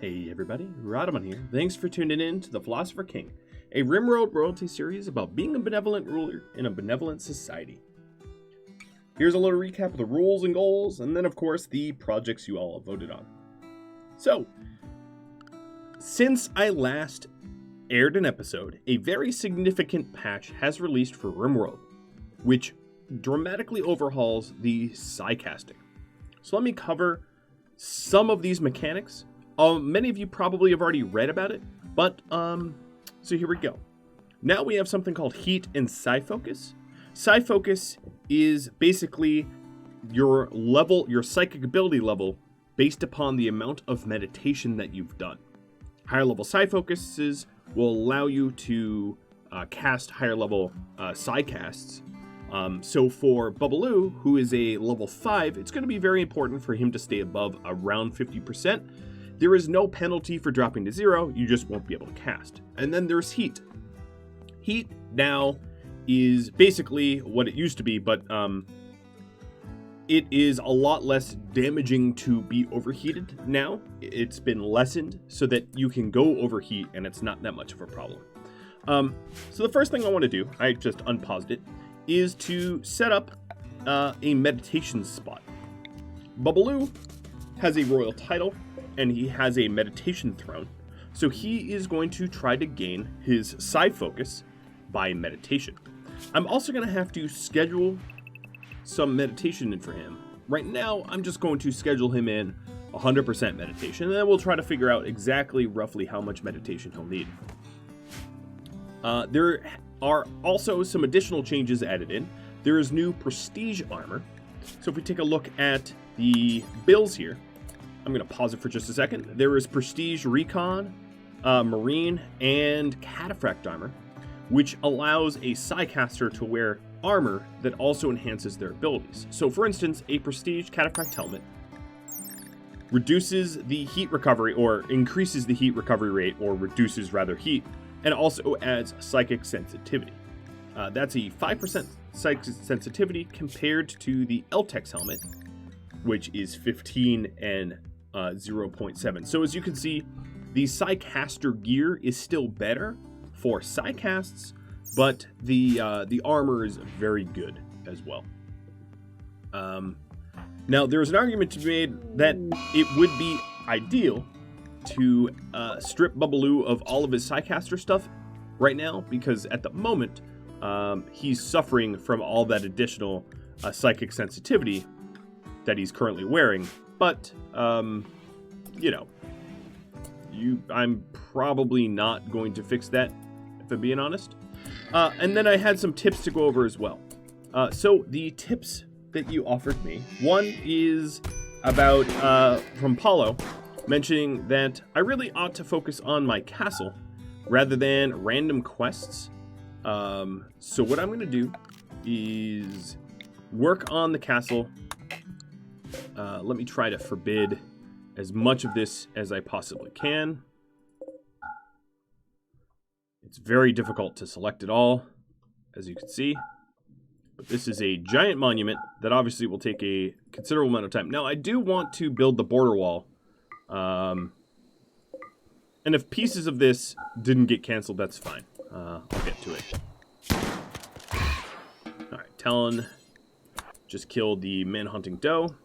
Hey everybody, Rodman here. Thanks for tuning in to the Philosopher King, a RimWorld royalty series about being a benevolent ruler in a benevolent society. Here's a little recap of the rules and goals, and then of course the projects you all voted on. So, since I last aired an episode, a very significant patch has released for RimWorld, which dramatically overhauls the psycasting. So let me cover some of these mechanics. Many of you probably have already read about it, but so here we go. Now we have something called Heat and Psi Focus. Psi Focus is basically your level, your psychic ability level, based upon the amount of meditation that you've done. Higher level Psi Focuses will allow you to cast higher level Psi casts. So for Bubbaloo, who is a level 5, it's going to be very important for him to stay above around 50%. There is no penalty for dropping to 0, you just won't be able to cast. And then there's Heat. Heat now is basically what it used to be, but it is a lot less damaging to be overheated now. It's been lessened so that you can go overheat and it's not that much of a problem. So the first thing I want to do, I just unpaused it, is to set up a meditation spot. Bubbaloo has a royal title, and he has a meditation throne, so he is going to try to gain his Psi Focus by meditation. I'm also going to have to schedule some meditation in for him. Right now, I'm just going to schedule him in 100% meditation, and then we'll try to figure out exactly roughly how much meditation he'll need. There are also some additional changes added in. There is new prestige armor. So if we take a look at the bills here, I'm going to pause it for just a second. There is prestige recon, marine, and cataphract armor, which allows a Psycaster to wear armor that also enhances their abilities. So for instance, a prestige cataphract helmet reduces the heat recovery, or increases the heat recovery rate, or reduces rather heat, and also adds psychic sensitivity. That's a 5% psychic sensitivity compared to the Eltex helmet, which is 15 and 0.7. So as you can see, the Psycaster gear is still better for Psycasts, but the armor is very good as well. Now, there's an argument to be made that it would be ideal to strip Bubbaloo of all of his Psycaster stuff right now, because at the moment, he's suffering from all that additional psychic sensitivity that he's currently wearing. But, you know, I'm probably not going to fix that, if I'm being honest. And then I had some tips to go over as well. So the tips that you offered me, one is about, from Paulo, mentioning that I really ought to focus on my castle rather than random quests. So what I'm going to do is work on the castle. Let me try to forbid as much of this as I possibly can. It's very difficult to select it all, as you can see. But this is a giant monument that obviously will take a considerable amount of time. Now, I do want to build the border wall. And if pieces of this didn't get canceled, that's fine. I'll get to it. Alright, Talon just killed the man-hunting doe.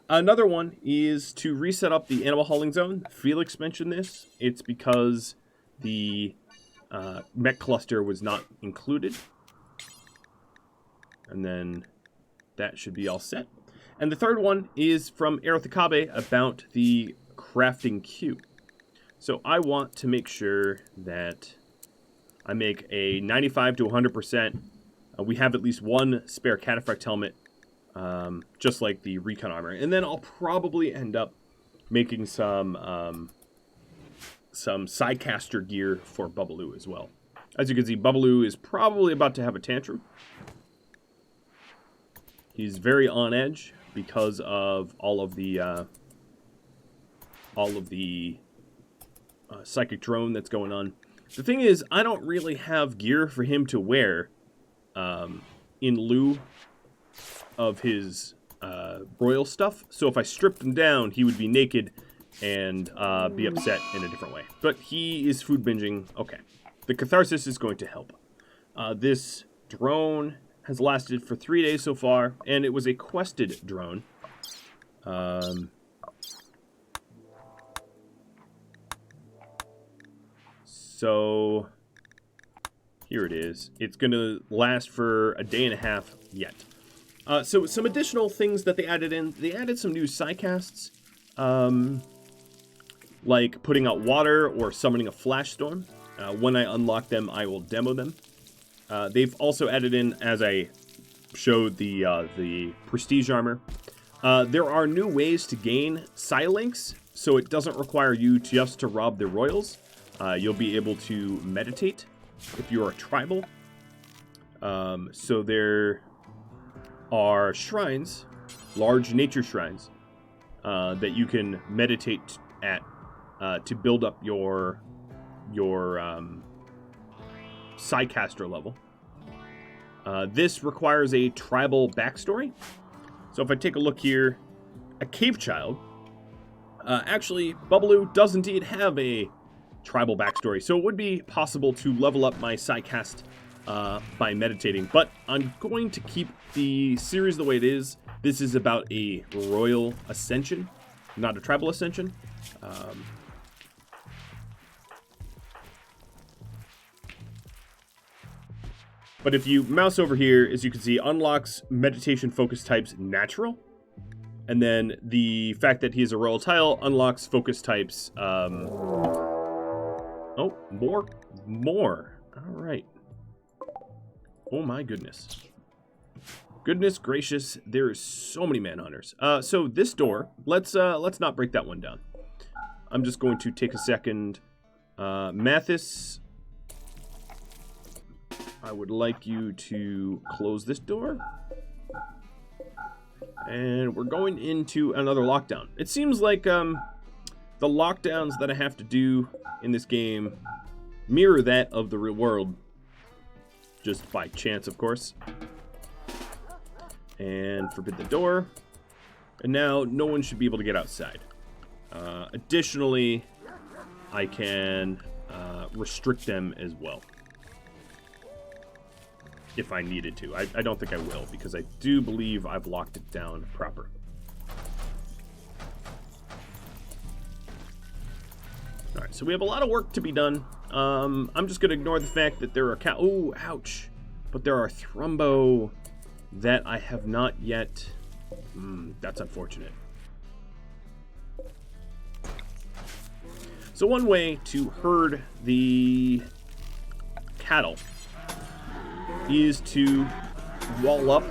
Another one is to reset up the animal hauling zone. Felix mentioned this. It's because the mech cluster was not included. And then that should be all set. And the third one is from Erothikabe about the crafting queue. So I want to make sure that I make a 95 to 100%. We have at least one spare cataphract helmet, just like the recon armor. And then I'll probably end up making some Psycaster gear for Bubbaloo as well. As you can see, Bubbaloo is probably about to have a tantrum. He's very on edge because of all of the psychic drone that's going on. The thing is, I don't really have gear for him to wear in lieu of his royal stuff. So if I stripped him down, he would be naked and be upset in a different way. But he is food binging. Okay. The catharsis is going to help. This drone has lasted for 3 days so far, and it was a quested drone. So here it is. It's going to last for a day and a half yet. So some additional things that they added in. They added some new psycasts, like putting out water or summoning a flash storm. When I unlock them, I will demo them. They've also added in, as I showed, the prestige armor. There are new ways to gain psilinks, so it doesn't require you just to rob the royals. You'll be able to meditate if you are a tribal. So there are shrines, large nature shrines, that you can meditate at to build up your Psycaster level. This requires a tribal backstory. So if I take a look here, a cave child. Actually, Bubbaloo does indeed have a tribal backstory, so it would be possible to level up my Psycast by meditating, but I'm going to keep the series the way it is. This is about a royal ascension, not a tribal ascension. But if you mouse over here, as you can see, unlocks meditation focus types natural. And then the fact that he is a royal tile unlocks focus types. Oh, more. All right. Oh my goodness. Goodness gracious, there is so many manhunters. So this door, let's not break that one down. I'm just going to take a second. Mathis, I would like you to close this door. And we're going into another lockdown. It seems like the lockdowns that I have to do in this game mirror that of the real world. Just by chance, of course. And forbid the door. And now no one should be able to get outside. Additionally, I can restrict them as well. If I needed to. I don't think I will, because I do believe I've locked it down proper. Alright, so we have a lot of work to be done. I'm just going to ignore the fact that there are oh, ouch. But there are Thrumbo that I have not yet... that's unfortunate. So one way to herd the cattle is to wall up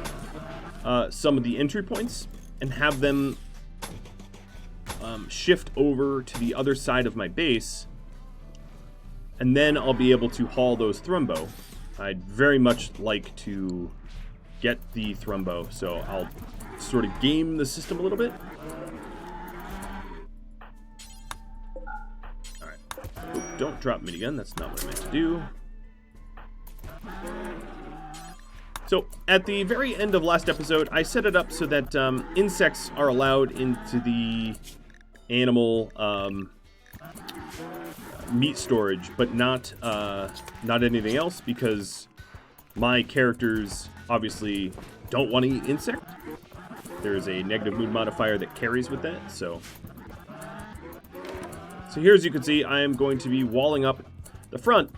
some of the entry points and have them shift over to the other side of my base, and then I'll be able to haul those Thrumbo. I'd very much like to get the Thrumbo, so I'll sort of game the system a little bit. Alright. Oh, don't drop minigun, that's not what I meant to do. So, at the very end of last episode, I set it up so that insects are allowed into the animal meat storage, but not anything else, because my characters obviously don't want to eat insect. There's a negative mood modifier that carries with that, so here, as you can see, I am going to be walling up the front.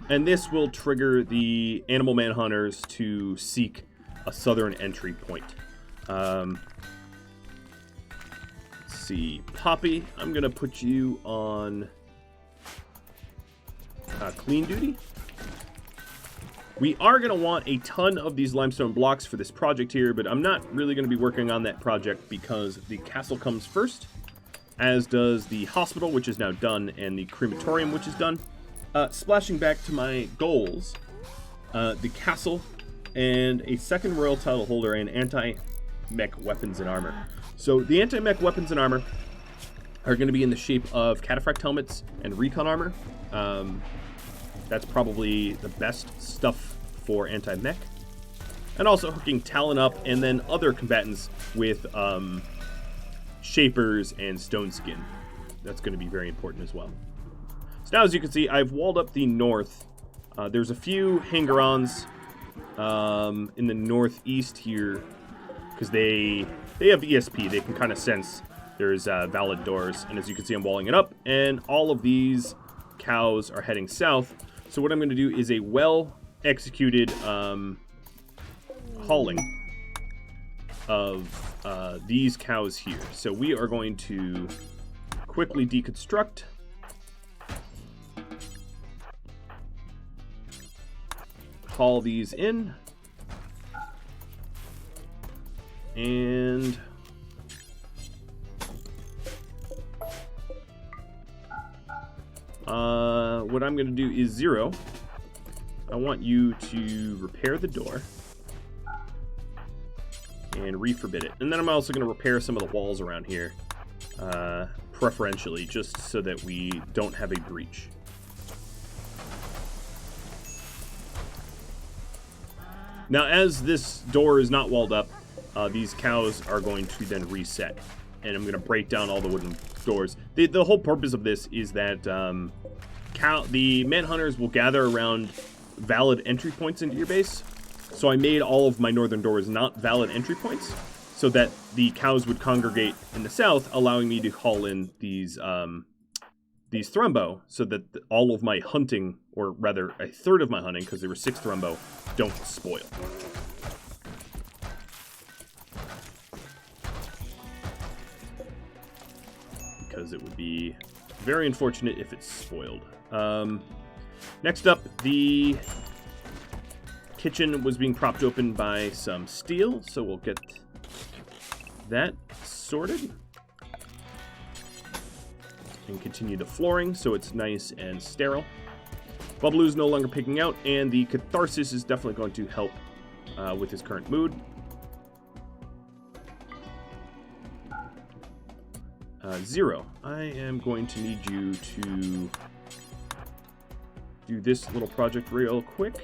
And this will trigger the animal manhunters to seek a southern entry point. Let's see. Poppy, I'm going to put you on clean duty. We are going to want a ton of these limestone blocks for this project here, but I'm not really going to be working on that project because the castle comes first, as does the hospital, which is now done, and the crematorium, which is done. Splashing back to my goals, the castle, and a second royal title holder, and anti-mech weapons and armor. So the anti-mech weapons and armor are going to be in the shape of cataphract helmets and recon armor. That's probably the best stuff for anti-mech. And also hooking Talon up, and then other combatants with shapers and stone skin. that's going to be very important as well. So now, as you can see, I've walled up the north. There's a few hanger-ons in the northeast here, because they have ESP. They can kind of sense there's valid doors, and as you can see, I'm walling it up, and all of these cows are heading south. So what I'm going to do is a well-executed hauling of these cows here. So we are going to quickly deconstruct. Haul these in. And what I'm going to do is 0. I want you to repair the door and reforbid it. And then I'm also going to repair some of the walls around here, preferentially, just so that we don't have a breach. Now, as this door is not walled up, these cows are going to then reset. And I'm going to break down all the wooden doors. The whole purpose of this is that the manhunters will gather around valid entry points into your base. So I made all of my northern doors not valid entry points, so that the cows would congregate in the south, allowing me to haul in these thrumbo, so that all of my hunting, or rather a third of my hunting, because there were 6 thrumbo, don't spoil. Because it would be very unfortunate if it's spoiled. Next up, the kitchen was being propped open by some steel, so we'll get that sorted. And continue the flooring so it's nice and sterile. Bubbalo's no longer picking out, and the catharsis is definitely going to help with his current mood. 0. I am going to need you to do this little project real quick.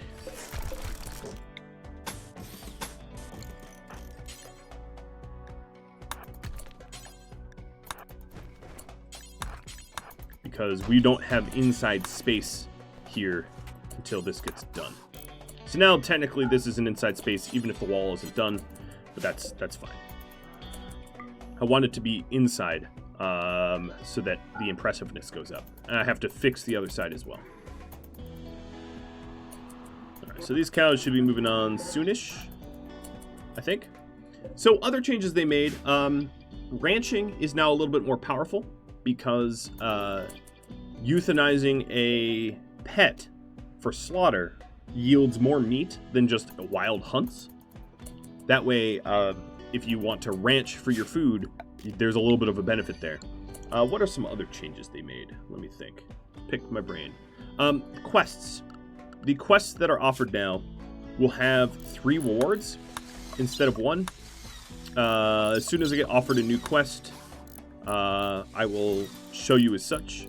Because we don't have inside space here until this gets done. So now technically this is an inside space even if the wall isn't done, but that's fine. I want it to be inside so that the impressiveness goes up. And I have to fix the other side as well. Alright, so these cows should be moving on soonish, I think. So other changes they made, ranching is now a little bit more powerful because euthanizing a pet for slaughter yields more meat than just wild hunts. That way, if you want to ranch for your food, there's a little bit of a benefit there. What are some other changes they made? Let me think. Pick my brain. Quests. The quests that are offered now will have 3 rewards instead of 1. As soon as I get offered a new quest, I will show you as such.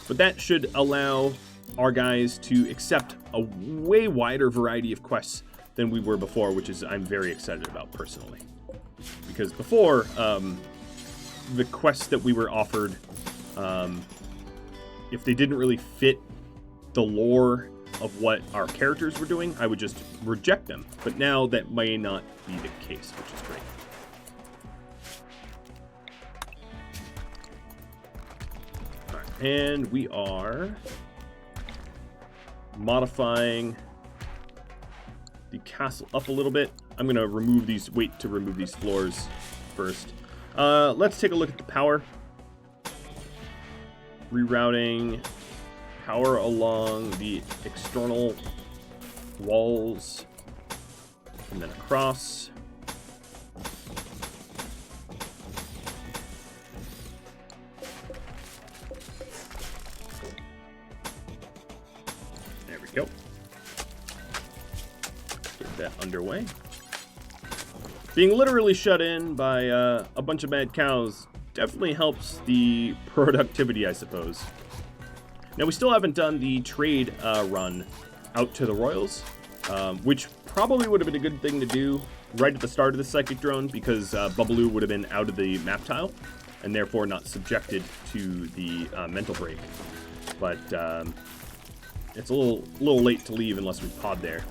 But that should allow our guys to accept a way wider variety of quests than we were before, which is I'm very excited about personally. Because before, the quests that we were offered, if they didn't really fit the lore of what our characters were doing, I would just reject them. But now that may not be the case, which is great. Alright, and we are modifying the castle up a little bit. I'm going to remove these, wait to remove these floors first. Let's take a look at the power. Rerouting power along the external walls and then across. There we go. Get that underway. Being literally shut in by a bunch of mad cows definitely helps the productivity, I suppose. Now, we still haven't done the trade run out to the Royals, which probably would have been a good thing to do right at the start of the Psychic Drone, because Bubbalo would have been out of the map tile. and therefore not subjected to the mental break. But it's a little late to leave unless we pod there.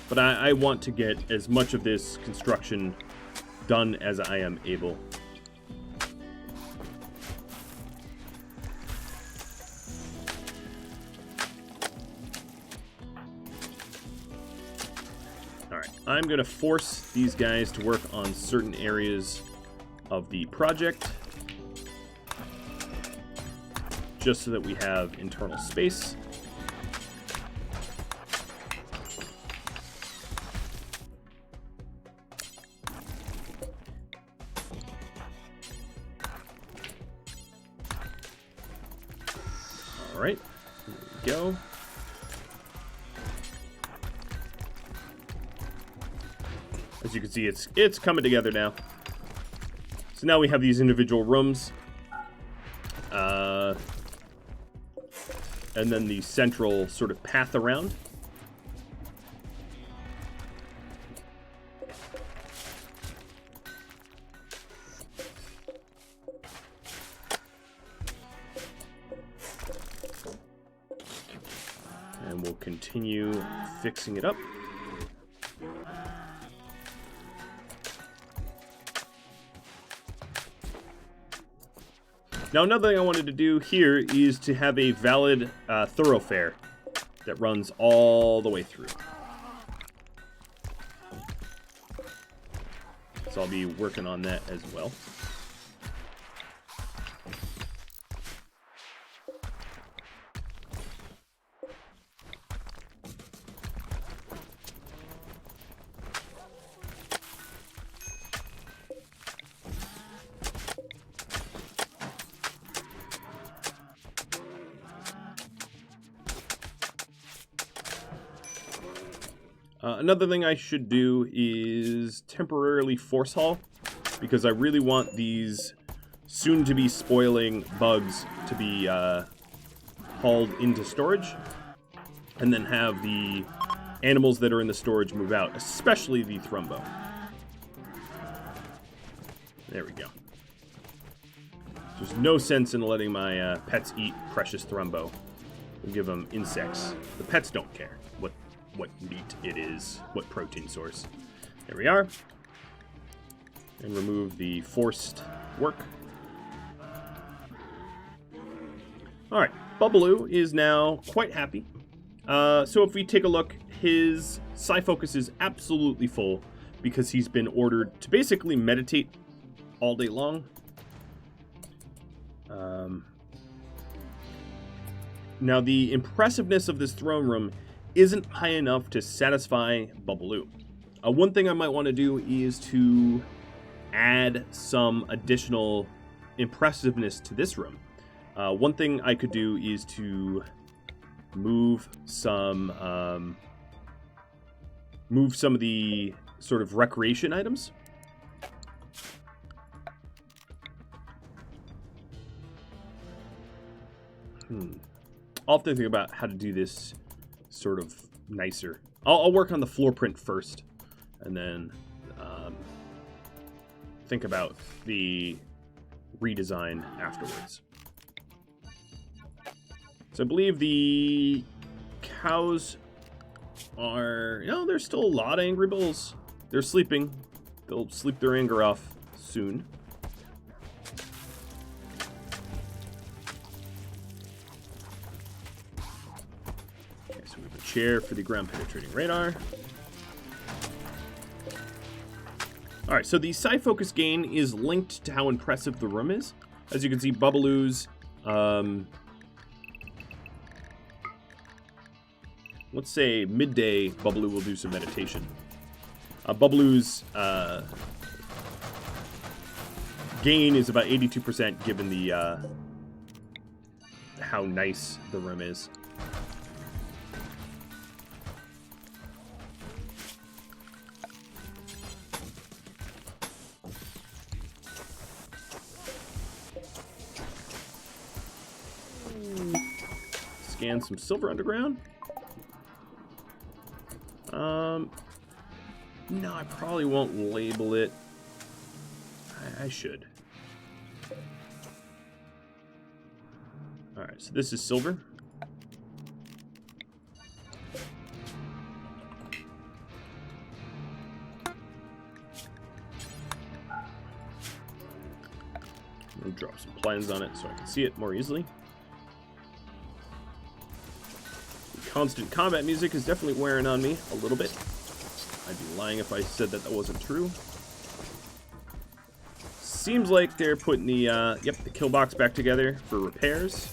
But I want to get as much of this construction done as I am able. Alright, I'm going to force these guys to work on certain areas of the project, just so that we have internal space. All right, here we go. As you can see, it's coming together now. So now we have these individual rooms. And then the central sort of path around. And we'll continue fixing it up. Now, another thing I wanted to do here is to have a valid thoroughfare that runs all the way through. So I'll be working on that as well. Another thing I should do is temporarily force haul, because I really want these soon-to-be spoiling bugs to be hauled into storage, and then have the animals that are in the storage move out, especially the Thrumbo. There we go. There's no sense in letting my pets eat precious Thrumbo. We'll give them insects. The pets don't care what meat it is, what protein source. There we are. And remove the forced work. Alright, Bubbaloo is now quite happy. So if we take a look, his psi focus is absolutely full because he's been ordered to basically meditate all day long. Now the impressiveness of this throne room isn't high enough to satisfy Bubbaloo. One thing I might want to do is to add some additional impressiveness to this room. One thing I could do is to move some of the sort of recreation items. I'll have to think about how to do this sort of nicer. I'll work on the floor print first, and then think about the redesign afterwards. So I believe the cows are, there's still a lot of angry bulls. They're sleeping. They'll sleep their anger off soon. Chair for the ground penetrating radar. Alright, so the psi focus gain is linked to how impressive the room is. As you can see, Bubbaloo's let's say midday, Bubbaloo will do some meditation. Bubbaloo's gain is about 82% given the how nice the room is. Scan some silver underground. No, I probably won't label it. I should. Alright, so this is silver. I'll drop some plans on it so I can see it more easily. The constant combat music is definitely wearing on me a little bit. I'd be lying if I said that that wasn't true. Seems like they're putting the the kill box back together for repairs.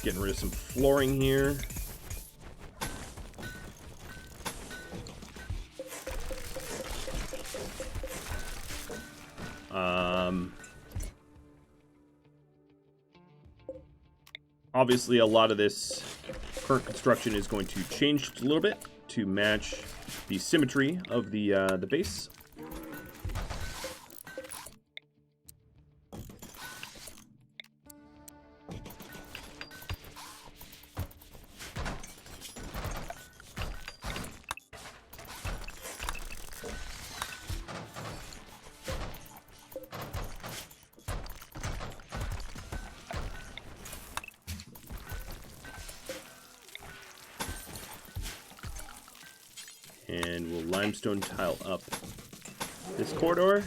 Getting rid of some flooring here. Obviously, a lot of this current construction is going to change a little bit to match the symmetry of the base. And we'll limestone tile up this corridor.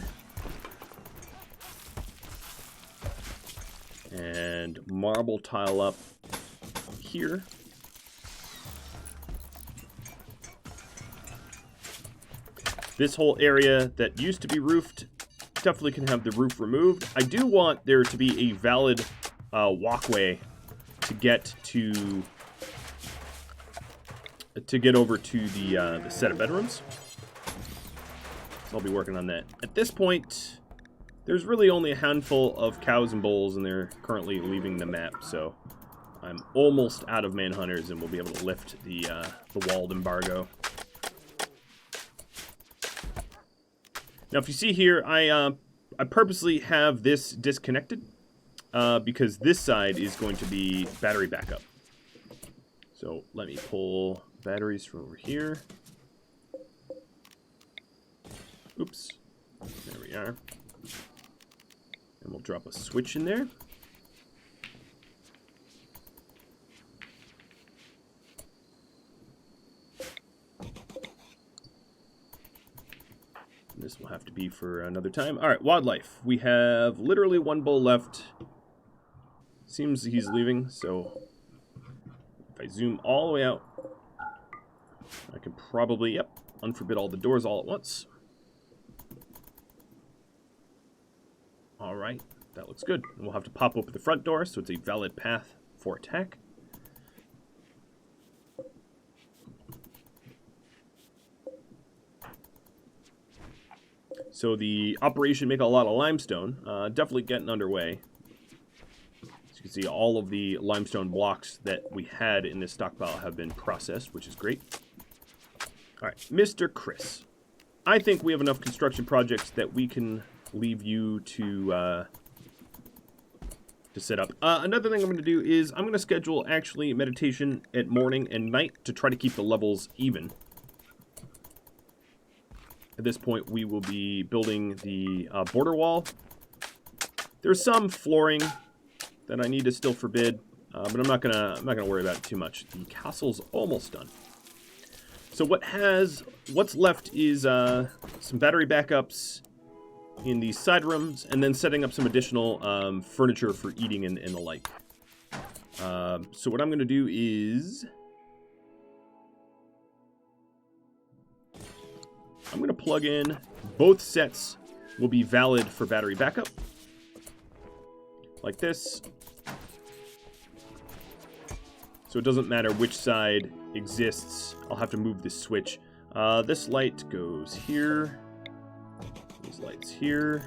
And marble tile up here. This whole area that used to be roofed definitely can have the roof removed. I do want there to be a valid walkway to get over to the set of bedrooms. So I'll be working on that. At this point, there's really only a handful of cows and bulls, and they're currently leaving the map. So I'm almost out of manhunters, and we'll be able to lift the walled embargo. Now, if you see here, I purposely have this disconnected because this side is going to be battery backup. So let me pull batteries from over here. Oops. There we are. And we'll drop a switch in there. This will have to be for another time. All right, wildlife. We have literally one bull left. Seems he's leaving, so if I zoom all the way out, I can probably, unforbid all the doors all at once. All right, that looks good. And we'll have to pop open the front door, so it's a valid path for attack. So the operation Make a Lot of Limestone, definitely getting underway. As you can see, all of the limestone blocks that we had in this stockpile have been processed, which is great. All right, Mr. Chris. I think we have enough construction projects that we can leave you to set up. Another thing I'm going to do is I'm going to schedule actually meditation at morning and night to try to keep the levels even. At this point, we will be building the border wall. There's some flooring that I need to still forbid, but I'm not gonna worry about it too much. The castle's almost done. So what's left is some battery backups in these side rooms, and then setting up some additional furniture for eating and the like. So what I'm gonna do is I'm going to plug in, both sets will be valid for battery backup, like this. So it doesn't matter which side exists, I'll have to move this switch. This light goes here, these lights here.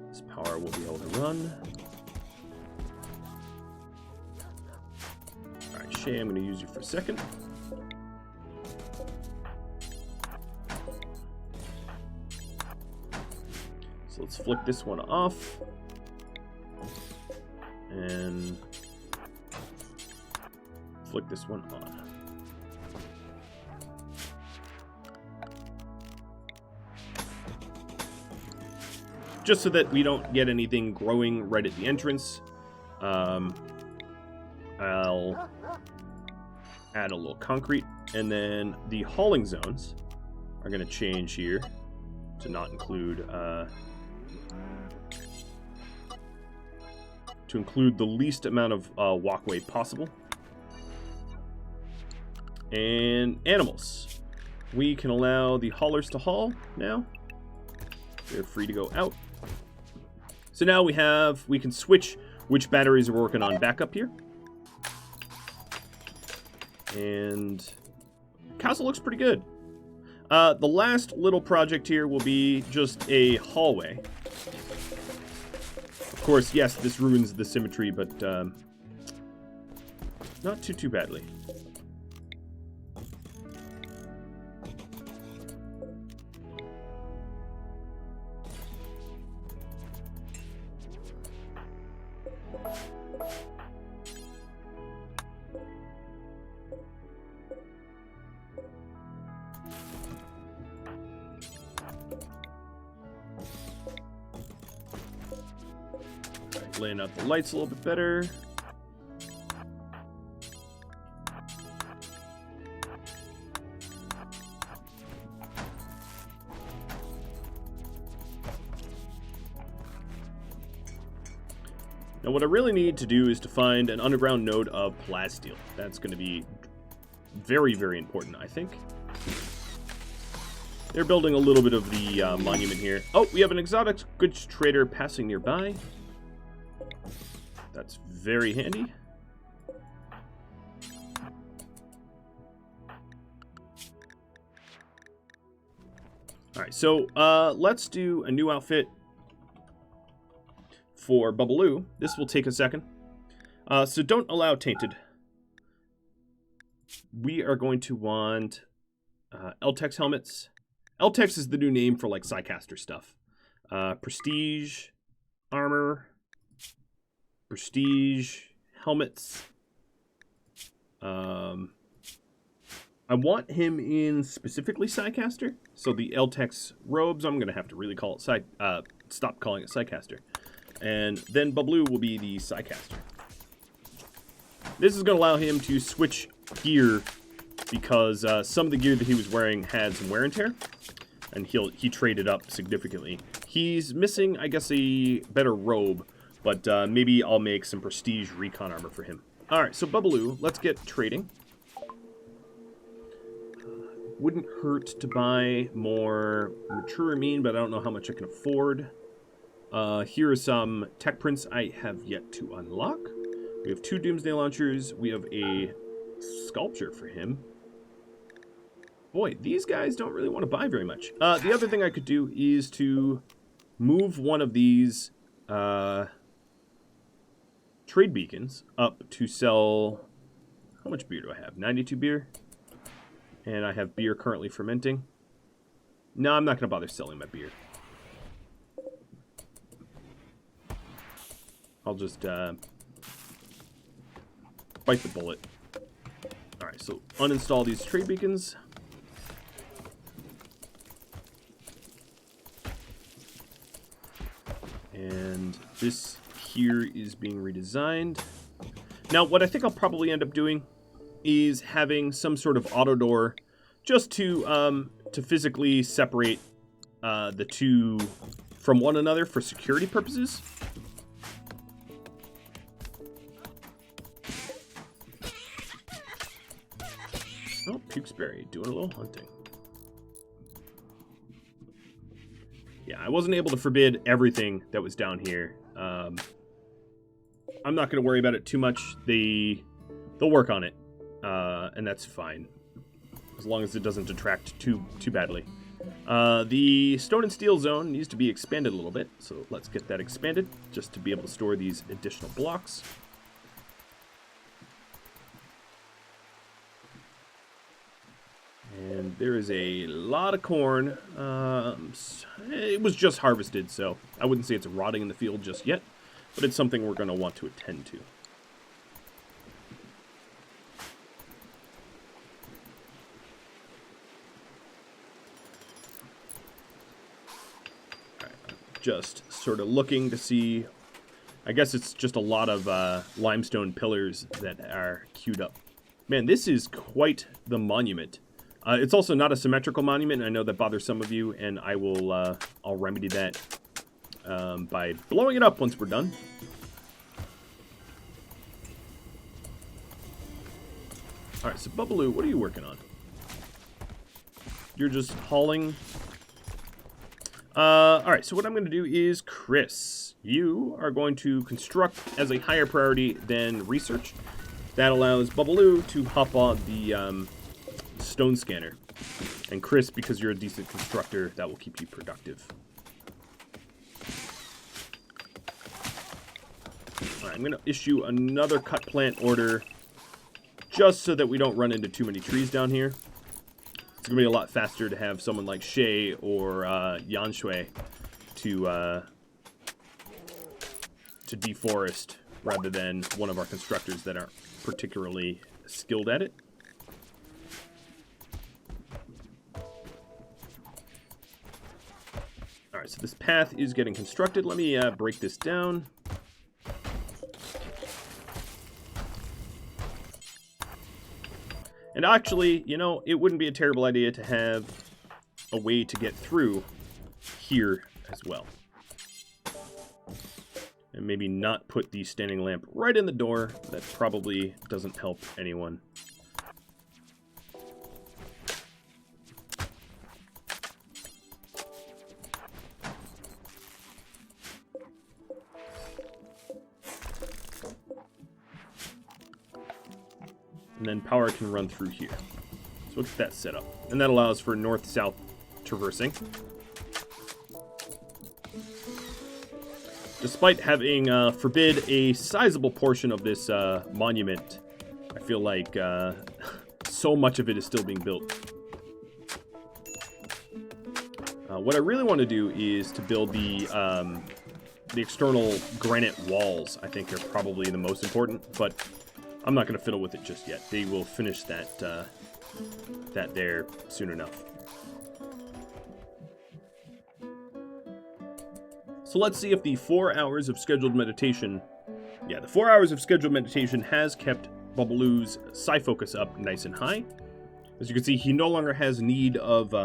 This power will be able to run. Alright, Shay, I'm going to use you for a second. So let's flick this one off, and flick this one on. just so that we don't get anything growing right at the entrance. I'll add a little concrete, and then the hauling zones are going to change here to not include the least amount of walkway possible. And animals, we can allow the haulers to haul now. They're free to go out. So now we can switch which batteries we're working on back up here. And castle looks pretty good. The last little project here will be just a hallway. Of course, yes, this ruins the symmetry, but not too badly. Laying out the lights a little bit better. Now what I really need to do is to find an underground node of plasteel. That's going to be very, very important, I think. They're building a little bit of the monument here. Oh, we have an exotic goods trader passing nearby. That's very handy. Alright, so let's do a new outfit for Bubbaloo. This will take a second. So don't allow tainted. We are going to want Eltex helmets. Eltex is the new name for like Psycaster stuff. Prestige, armor, prestige, helmets. I want him in specifically Psycaster. So the Eltex robes, I'm going to have to really call it stop calling it Psycaster. And then Bubbaloo will be the Psycaster. This is going to allow him to switch gear because some of the gear that he was wearing had some wear and tear. And he traded up significantly. He's missing, I guess, a better robe. But maybe I'll make some prestige recon armor for him. Alright, so Bubbaloo, let's get trading. Wouldn't hurt to buy more mature mean, but I don't know how much I can afford. Here are some tech prints I have yet to unlock. We have 2 Doomsday Launchers. We have a sculpture for him. Boy, these guys don't really want to buy very much. The other thing I could do is to move one of these trade beacons up to sell... How much beer do I have? 92 beer? And I have beer currently fermenting. No, I'm not going to bother selling my beer. I'll just bite the bullet. Alright, so uninstall these trade beacons. And this here is being redesigned. Now, what I think I'll probably end up doing is having some sort of auto door just to physically separate the two from one another for security purposes. Oh, Pukesberry doing a little hunting. Yeah, I wasn't able to forbid everything that was down here. I'm not going to worry about it too much. They'll work on it, and that's fine, as long as it doesn't detract too badly. The stone and steel zone needs to be expanded a little bit, so let's get that expanded just to be able to store these additional blocks. And there is a lot of corn. It was just harvested, so I wouldn't say it's rotting in the field just yet, but it's something we're going to want to attend to. just sort of looking to see. I guess it's just a lot of limestone pillars that are queued up. Man, this is quite the monument. It's also not a symmetrical monument. I know that bothers some of you, and I will I'll remedy that by blowing it up once we're done. All right, so Bubbaloo, what are you working on? You're just hauling. All right, so what I'm going to do is, Chris, you are going to construct as a higher priority than research. That allows Bubbaloo to hop on the stone scanner. And Chris, because you're a decent constructor, that will keep you productive. All right, I'm going to issue another cut plant order just so that we don't run into too many trees down here. It's going to be a lot faster to have someone like Shay or Yanshui to deforest rather than one of our constructors that aren't particularly skilled at it. Alright, so this path is getting constructed. Let me break this down. And actually, you know, it wouldn't be a terrible idea to have a way to get through here as well. And maybe not put the standing lamp right in the door. That probably doesn't help anyone. And then power can run through here. So let's get that set up. And that allows for north-south traversing. Despite having forbid a sizable portion of this monument, I feel like so much of it is still being built. What I really want to do is to build the external granite walls. I think are probably the most important, but I'm not going to fiddle with it just yet. They will finish that there soon enough. So let's see if the 4 hours of scheduled meditation... Yeah, the 4 hours of scheduled meditation has kept Bubbaloo's psi focus up nice and high. As you can see, he no longer has need of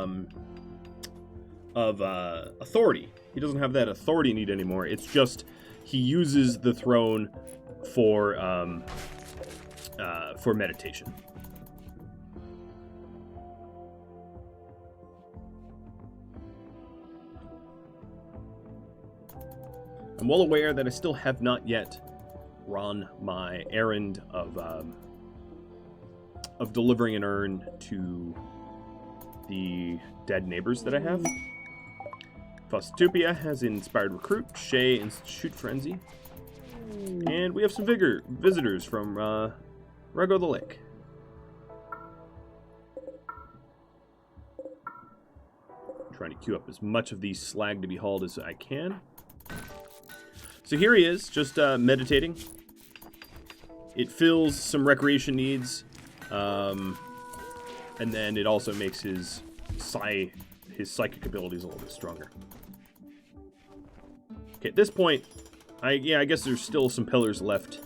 authority. He doesn't have that authority need anymore. It's just he uses the throne for meditation. I'm well aware that I still have not yet run my errand of delivering an urn to the dead neighbors that I have. Philosopher has inspired recruit, Shay Institute Frenzy, and we have some visitors from Rego the Lake. I'm trying to queue up as much of the slag to be hauled as I can. So here he is, just meditating. It fills some recreation needs, and then it also makes his psychic abilities a little bit stronger. Okay, at this point, I guess there's still some pillars left.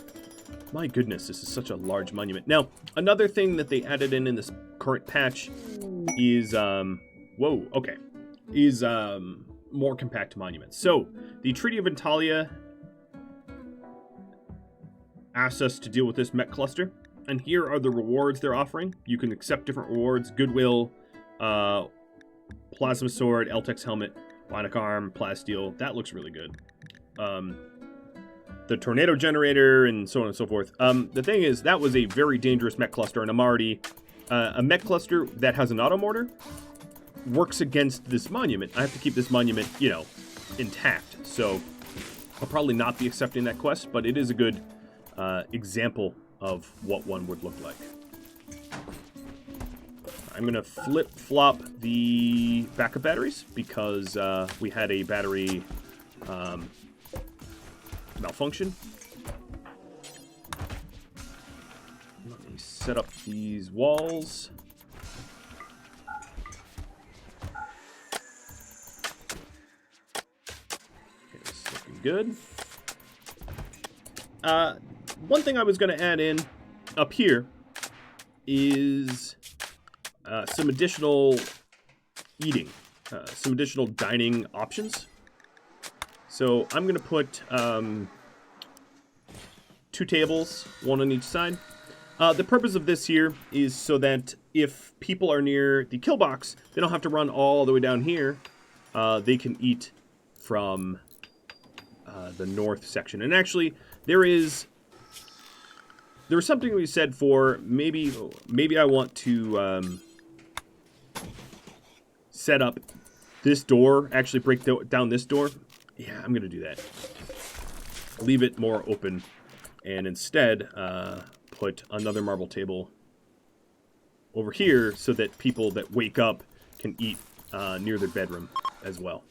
My goodness, this is such a large monument. Now, another thing that they added in this current patch is, more compact monuments. So, the Treaty of Antalya asks us to deal with this mech cluster, and here are the rewards they're offering. You can accept different rewards: Goodwill, Plasma Sword, Eltex Helmet, Bionic Arm, Plasteel. That looks really good. The Tornado Generator, and so on and so forth. The thing is, that was a very dangerous mech cluster, and I'm already... a mech cluster that has an auto mortar works against this monument. I have to keep this monument, you know, intact. So I'll probably not be accepting that quest, but it is a good example of what one would look like. I'm going to flip-flop the backup batteries because we had a battery malfunction. Let me set up these walls. good. One thing I was going to add in up here is some additional eating, some additional dining options. So I'm going to put 2 tables, 1 on each side. The purpose of this here is so that if people are near the kill box, they don't have to run all the way down here. They can eat from the north section. And actually, there was something we said for maybe I want to set up this door, actually break down this door. Yeah, I'm going to do that. Leave it more open and instead put another marble table over here so that people that wake up can eat near their bedroom as well.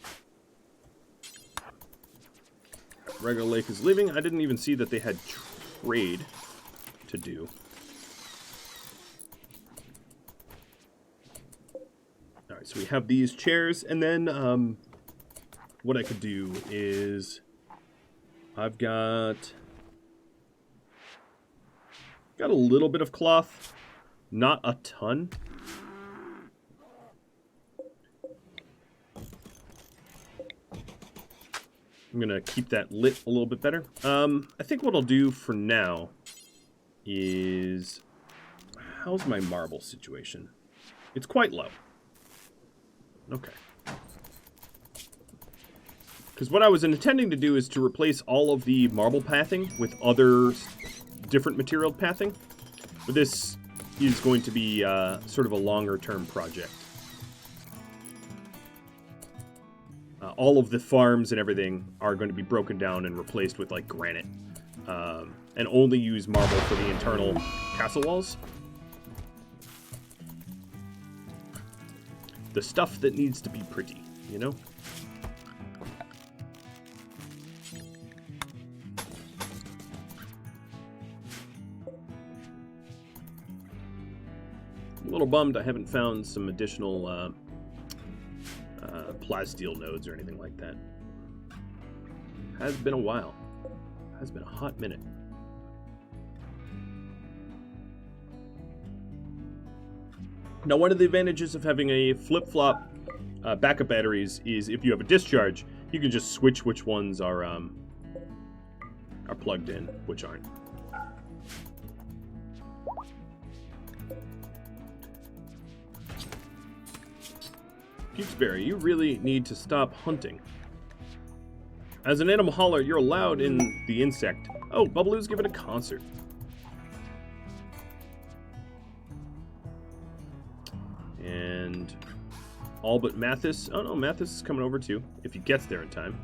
Regular Lake is leaving. I didn't even see that they had trade to do. Alright, so we have these chairs, and then what I could do is I've got a little bit of cloth, not a ton. I'm going to keep that lit a little bit better. I think what I'll do for now is... How's my marble situation? It's quite low. Okay. Because what I was intending to do is to replace all of the marble pathing with other different material pathing. But this is going to be sort of a longer-term project. All of the farms and everything are going to be broken down and replaced with, like, granite. And only use marble for the internal castle walls. The stuff that needs to be pretty, you know? I'm a little bummed I haven't found some additional plasteel nodes or anything like that. Has been a while. Has been a hot minute. Now, one of the advantages of having a flip-flop backup batteries is if you have a discharge, you can just switch which ones are plugged in, which aren't. Pukesberry, you really need to stop hunting. As an animal hauler, you're allowed in the insect. Oh, Bubbaloo's giving a concert. And all but Mathis. Oh no, Mathis is coming over too, if he gets there in time.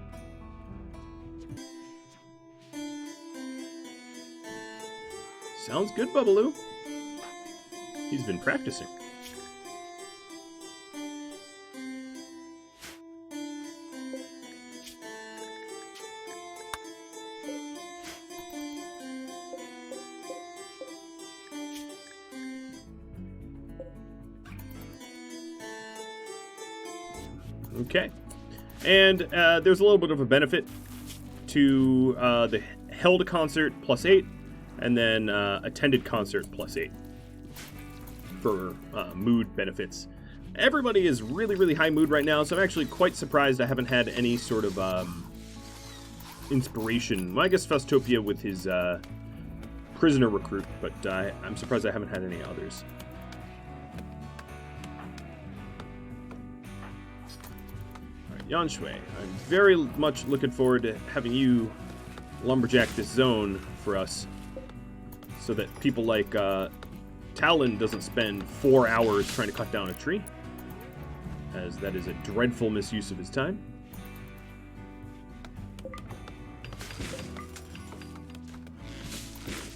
Sounds good, Bubbaloo. He's been practicing. Okay, and there's a little bit of a benefit to the held concert +8, and then attended concert +8 for mood benefits. Everybody is really, really high mood right now, so I'm actually quite surprised I haven't had any sort of inspiration. Well, I guess Festopia with his prisoner recruit, but I'm surprised I haven't had any others. Yan Shui, I'm very much looking forward to having you lumberjack this zone for us so that people like Talon doesn't spend 4 hours trying to cut down a tree, as that is a dreadful misuse of his time.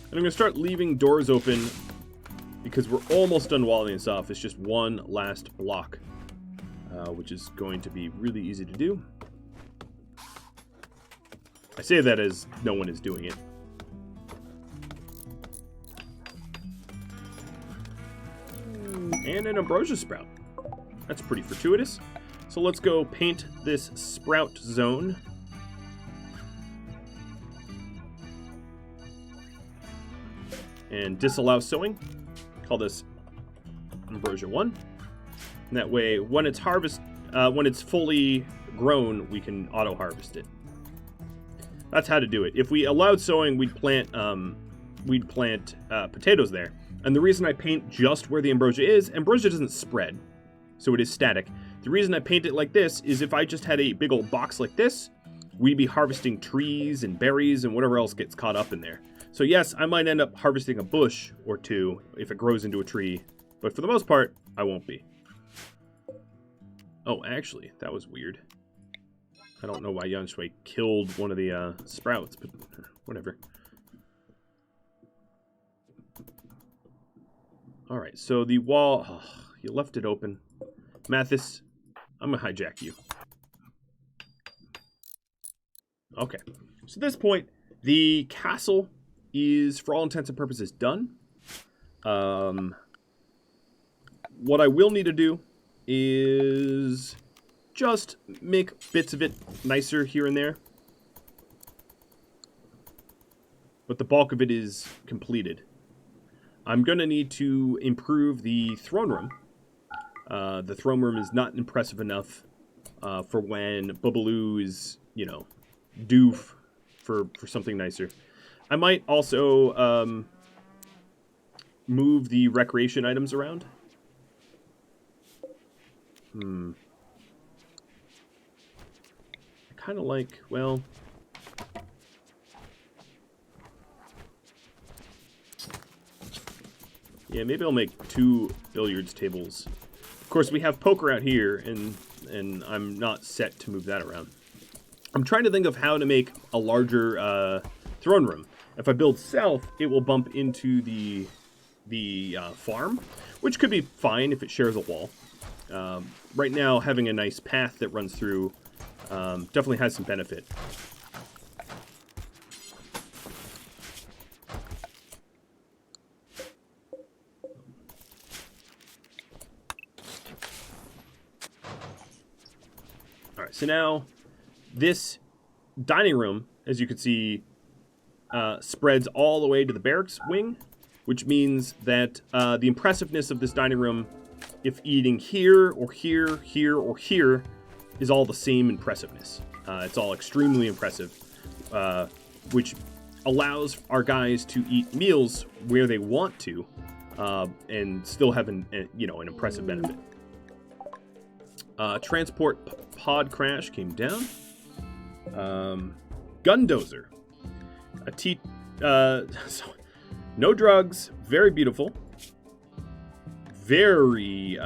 And I'm going to start leaving doors open because we're almost done walling this off. It's just one last block. Which is going to be really easy to do. I say that as no one is doing it. And an ambrosia sprout. That's pretty fortuitous. So let's go paint this sprout zone. and disallow sowing. Call this Ambrosia 1. And that way, when it's when it's fully grown, we can auto-harvest it. That's how to do it. If we allowed sowing, we'd plant potatoes there. And the reason I paint just where the ambrosia doesn't spread, so it is static. The reason I paint it like this is if I just had a big old box like this, we'd be harvesting trees and berries and whatever else gets caught up in there. So yes, I might end up harvesting a bush or two if it grows into a tree, but for the most part, I won't be. Oh, actually, that was weird. I don't know why Yang Shui killed one of the sprouts, but whatever. Alright, so the wall... Oh, you left it open. Mathis, I'm going to hijack you. Okay. So at this point, the castle is, for all intents and purposes, done. What I will need to do is just make bits of it nicer here and there. But the bulk of it is completed. I'm going to need to improve the throne room. The throne room is not impressive enough for when Boobaloo is, you know, due for something nicer. I might also move the recreation items around. I kind of like, well... Yeah, maybe I'll make 2 billiards tables. Of course, we have poker out here, and I'm not set to move that around. I'm trying to think of how to make a larger throne room. If I build south, it will bump into the farm, which could be fine if it shares a wall. Right now, having a nice path that runs through definitely has some benefit. Alright, so now this dining room, as you can see, spreads all the way to the barracks wing, which means that the impressiveness of this dining room, if eating here or here, here or here, is all the same impressiveness. It's all extremely impressive, which allows our guys to eat meals where they want to, and still have an impressive benefit. Transport pod crash came down. Gundozer. No drugs. Very beautiful. Very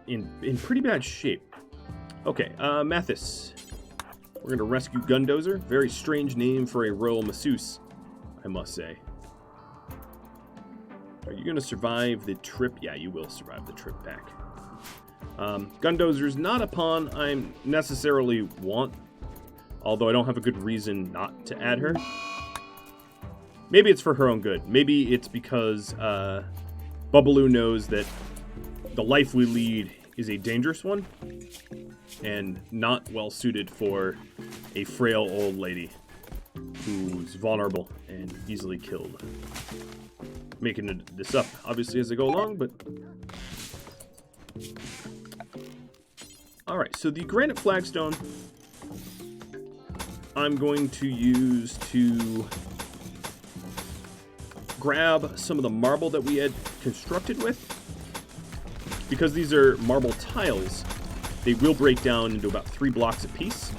in pretty bad shape. Okay, Mathis. We're gonna rescue Gundozer. Very strange name for a royal masseuse, I must say. Are you going to survive the trip? Yeah, you will survive the trip back. Gundozer's not a pawn I necessarily want, although I don't have a good reason not to add her. Maybe it's for her own good. Maybe it's because Boobaloo knows that the life we lead is a dangerous one and not well suited for a frail old lady who's vulnerable and easily killed. Making this up, obviously, as I go along, but... Alright, so the granite flagstone I'm going to use to grab some of the marble that we had constructed with. Because these are marble tiles, they will break down into about 3 blocks apiece.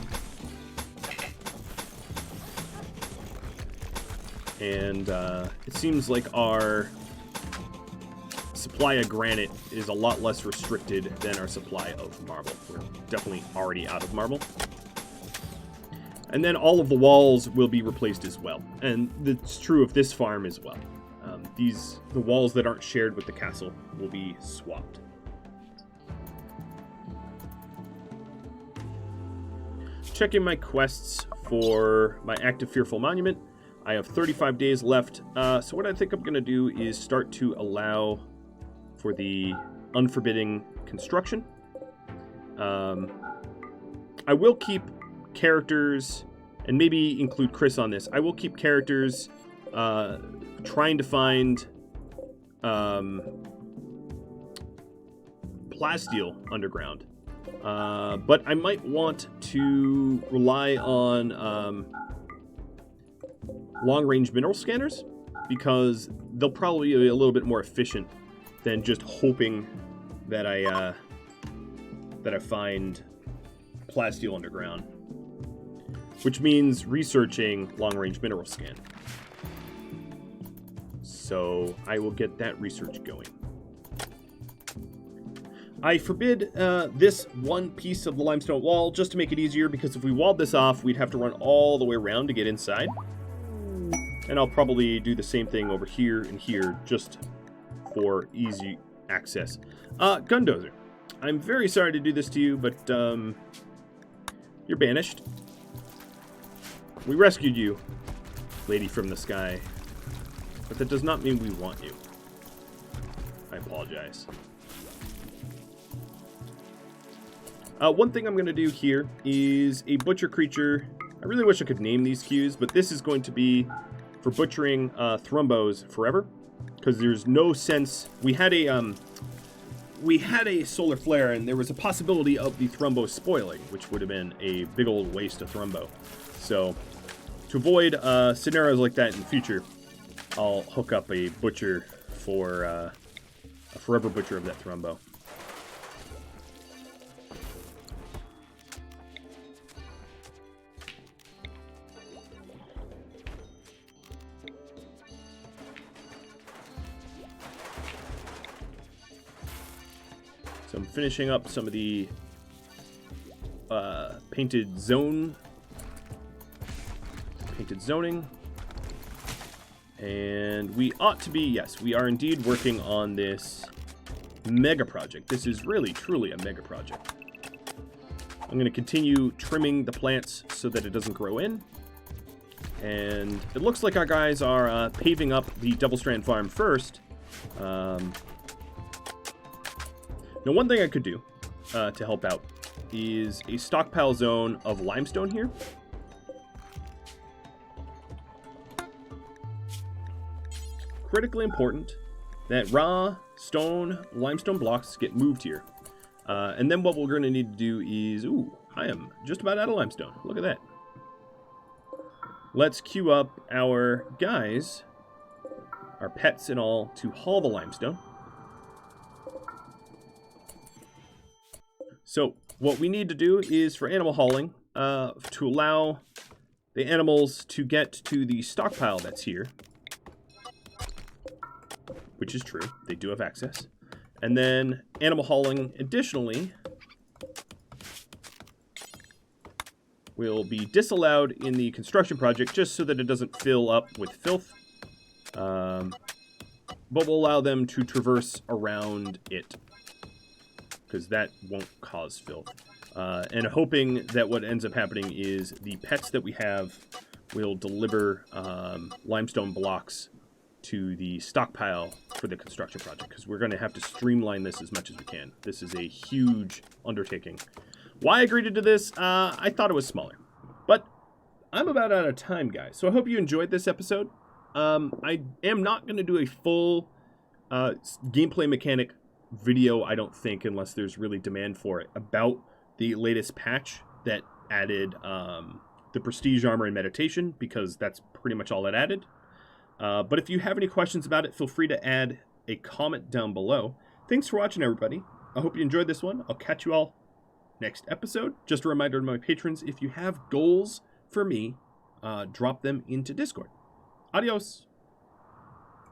And it seems like our supply of granite is a lot less restricted than our supply of marble. We're definitely already out of marble. And then all of the walls will be replaced as well. And it's true of this farm as well. The walls that aren't shared with the castle will be swapped. Checking my quests for my active fearful monument. I have 35 days left, so what I think I'm going to do is start to allow for the unforbidding construction. I will keep characters and maybe include Chris on this. I will keep characters trying to find plasteel underground. But I might want to rely on long-range mineral scanners, because they'll probably be a little bit more efficient than just hoping that I find plasteel underground, which means researching long-range mineral scan. So I will get that research going. I forbid this one piece of the limestone wall just to make it easier, because if we walled this off, we'd have to run all the way around to get inside. And I'll probably do the same thing over here and here just for easy access. Gundozer, I'm very sorry to do this to you, but you're banished. We rescued you, lady from the sky, but that does not mean we want you. I apologize. One thing I'm going to do here is a butcher creature. I really wish I could name these queues, but this is going to be for butchering thrumbos forever, because there's no sense. We had a solar flare, and there was a possibility of the thrumbo spoiling, which would have been a big old waste of thrumbo. So to avoid scenarios like that in the future, I'll hook up a butcher for a forever butcher of that thrumbo. So I'm finishing up some of the painted zoning, and we ought to be, yes, we are indeed working on this mega project. This is really, truly a mega project. I'm going to continue trimming the plants so that it doesn't grow in, and it looks like our guys are paving up the Double Strand Farm first. Now, one thing I could do to help out is a stockpile zone of limestone here. Critically important that raw stone limestone blocks get moved here. And then what we're going to need to do is... Ooh, I am just about out of limestone. Look at that. Let's queue up our guys, our pets and all, to haul the limestone. So what we need to do is for animal hauling, to allow the animals to get to the stockpile that's here, which is true, they do have access. And then animal hauling, additionally, will be disallowed in the construction project just so that it doesn't fill up with filth, but will allow them to traverse around it, because that won't cause filth. And hoping that what ends up happening is the pets that we have will deliver limestone blocks to the stockpile for the construction project, because we're going to have to streamline this as much as we can. This is a huge undertaking. Why I agreed to do this? I thought it was smaller. But I'm about out of time, guys. So I hope you enjoyed this episode. I am not going to do a full gameplay mechanic video, I don't think, unless there's really demand for it, about the latest patch that added the prestige armor and meditation, because that's pretty much all it added. But if you have any questions about it, feel free to add a comment down below. Thanks for watching, everybody. I hope you enjoyed this one. I'll catch you all next episode. Just a reminder to my patrons, if you have goals for me, drop them into Discord. Adios.